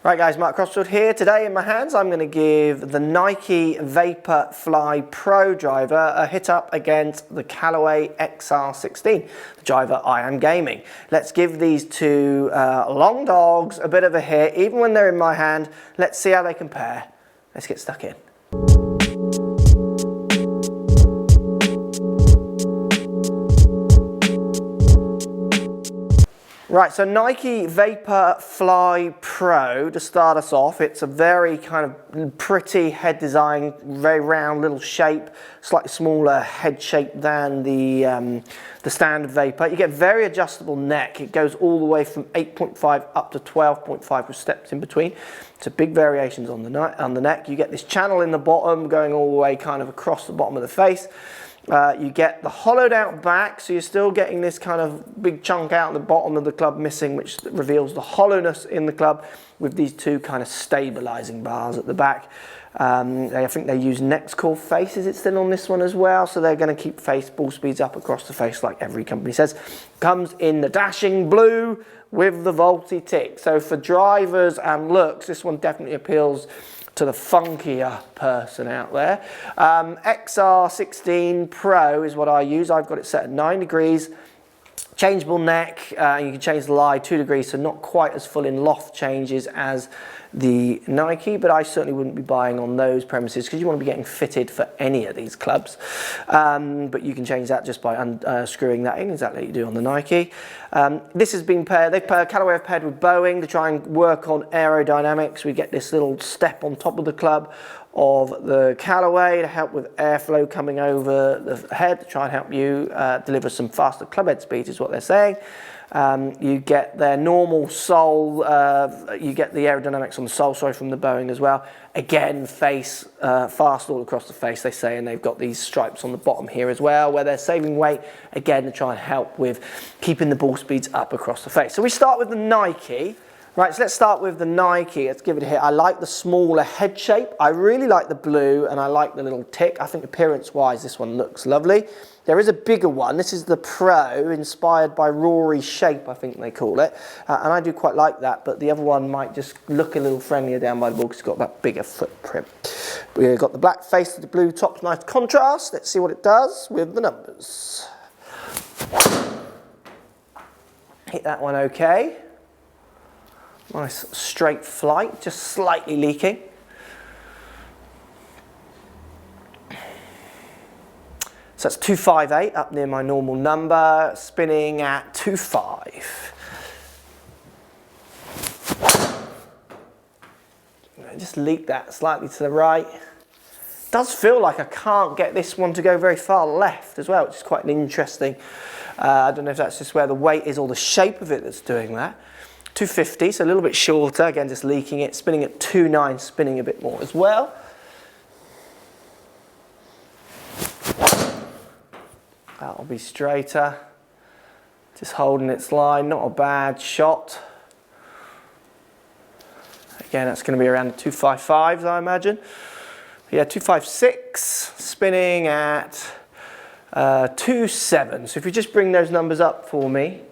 Right guys, Mark Crossfield here. Today in my hands I'm going to give the Nike Vaporfly Pro driver a hit up against the Callaway XR16, the driver I am gaming. Let's give these two long dogs a bit of a hit, even when they're in my hand. Let's see how they compare. Let's get stuck in. Right, so Nike Vaporfly Pro, to start us off, it's a very kind of pretty head design, very round little shape, slightly smaller head shape than the standard Vapor. You get very adjustable neck. It goes all the way from 8.5 up to 12.5 with steps in between. So big variations on the neck. You get this channel in the bottom going all the way kind of across the bottom of the face. You get the hollowed out back, so you're still getting this kind of big chunk out in the bottom of the club missing, which reveals the hollowness in the club with these two kind of stabilizing bars at the back. I think they use next core faces, it's still on this one as well, so they're going to keep ball speeds up across the face like every company says. Comes in the dashing blue with the Volty tick. So for drivers and looks, this one definitely appeals to the funkier person out there. XR16 Pro is what I use. I've got it set at 9 degrees, changeable neck, and you can change the lie 2 degrees, so not quite as full in loft changes as the Nike, but I certainly wouldn't be buying on those premises because you want to be getting fitted for any of these clubs. But you can change that just by unscrewing that in, exactly like you do on the Nike. This has been paired, Callaway have paired with Boeing to try and work on aerodynamics. We get this little step on top of the club of the Callaway to help with airflow coming over the head, to try and help you deliver some faster club head speeds is what they're saying. You get their normal sole, you get the aerodynamics on the sole, from the Boeing as well. Again, face, fast all across the face, they say, and they've got these stripes on the bottom here as well, where they're saving weight, again, to try and help with keeping the ball speeds up across the face. So we start with the Nike. Right, so let's start with the Nike. Let's give it a hit. I like the smaller head shape. I really like the blue, and I like the little tick. I think appearance-wise, this one looks lovely. There is a bigger one. This is the Pro, inspired by Rory's shape, I think they call it. And I do quite like that, but the other one might just look a little friendlier down by the ball because it's got that bigger footprint. We've got the black face with the blue top, nice contrast. Let's see what it does with the numbers. Hit that one okay. Nice straight flight, just slightly leaking. So that's 258 up near my normal number, spinning at 25. Just leak that slightly to the right. Does feel like I can't get this one to go very far left as well, which is quite an interesting. I don't know if that's just where the weight is or the shape of it that's doing that. 250, so a little bit shorter, again just leaking it, spinning at 2.9, spinning a bit more as well. That'll be straighter, just holding its line, not a bad shot. Again, that's going to be around the 255s, I imagine. Yeah, 256, spinning at 2.7. So if you just bring those numbers up for me.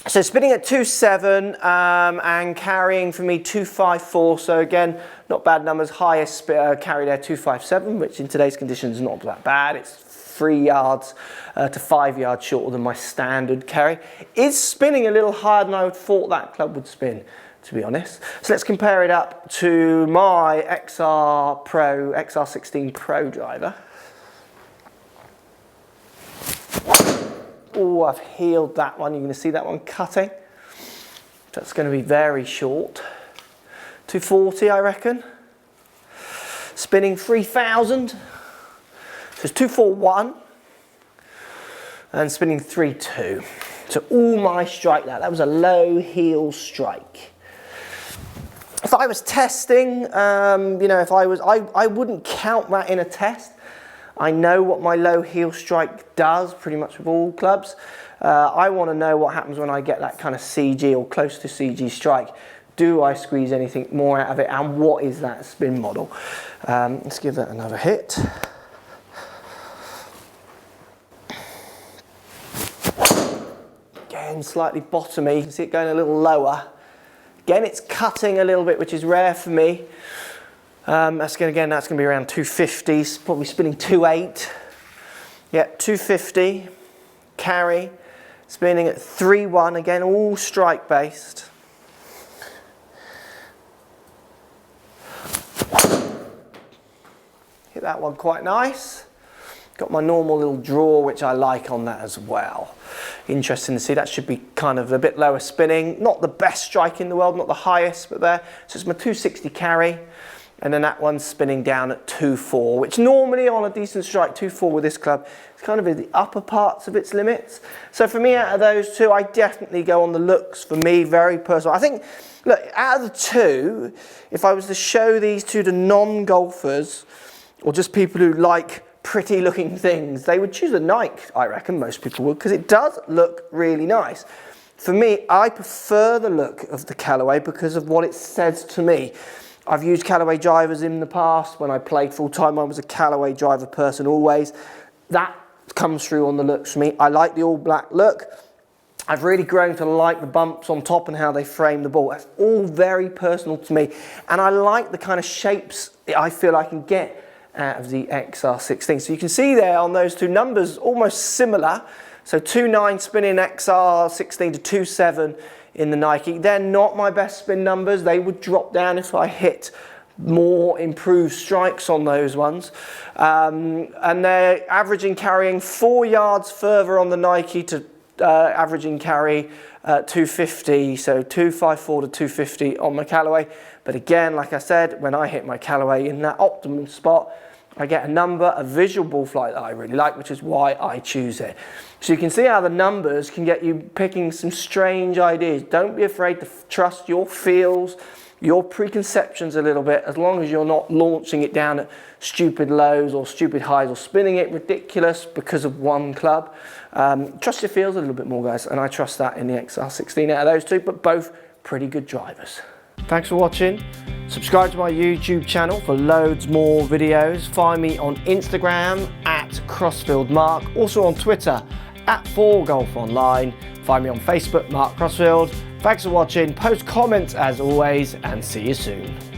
So spinning at 2.7 and carrying for me 2.54. So again, not bad numbers. Highest carry there 2.57, which in today's conditions is not that bad. It's 3 yards to 5 yards shorter than my standard carry. Is spinning a little higher than I would thought that club would spin, to be honest. So let's compare it up to my XR16 Pro driver. Oh, I've healed that one. You're going to see that one cutting. That's going to be very short. 240, I reckon. Spinning 3,000. So it's 241. And spinning 3.2. So all my strike that was a low heel strike. If I was testing, you know, I wouldn't count that in a test. I know what my low heel strike does pretty much with all clubs. I want to know what happens when I get that kind of CG or close to CG strike. Do I squeeze anything more out of it, and what is that spin model? Let's give that another hit. Again, slightly bottomy. You can see it going a little lower. Again, it's cutting a little bit, which is rare for me. That's going to be around 250, probably spinning 2.8. Yeah, 250, carry, spinning at 3.1, again, all strike based. Hit that one quite nice. Got my normal little draw, which I like on that as well. Interesting to see, that should be kind of a bit lower spinning. Not the best strike in the world, not the highest, but there. So it's my 260 carry. And then that one's spinning down at 2.4, which normally on a decent strike, 2.4 with this club, is kind of in the upper parts of its limits. So for me, out of those two, I definitely go on the looks. For me, very personal. I think, look, out of the two, if I was to show these two to non-golfers, or just people who like pretty looking things, they would choose a Nike, I reckon most people would, because it does look really nice. For me, I prefer the look of the Callaway because of what it says to me. I've used Callaway drivers in the past. When I played full time, I was a Callaway driver person always. That comes through on the looks for me. I like the all black look. I've really grown to like the bumps on top and how they frame the ball. That's all very personal to me. And I like the kind of shapes that I feel I can get out of the XR16. So you can see there on those two numbers, almost similar. So 2.9 spinning XR16 to 2.7 in the Nike. They're not my best spin numbers. They would drop down if I hit more improved strikes on those ones. And they're averaging carrying 4 yards further on the Nike to averaging carry 250, so 254 to 250 on my Callaway. But again, like I said, when I hit my Callaway in that optimum spot, I get a number, a visual ball flight that I really like, which is why I choose it. So you can see how the numbers can get you picking some strange ideas. Don't be afraid to trust your feels, your preconceptions a little bit, as long as you're not launching it down at stupid lows or stupid highs or spinning it ridiculous because of one club. Trust your feels a little bit more, guys, and I trust that in the XR16 out of those two, but both pretty good drivers. Thanks for watching. Subscribe to my YouTube channel for loads more videos. Find me on Instagram at Crossfield Mark, also on Twitter at 4golfonline. Find me on Facebook, Mark Crossfield. Thanks for watching. Post comments as always, and see you soon.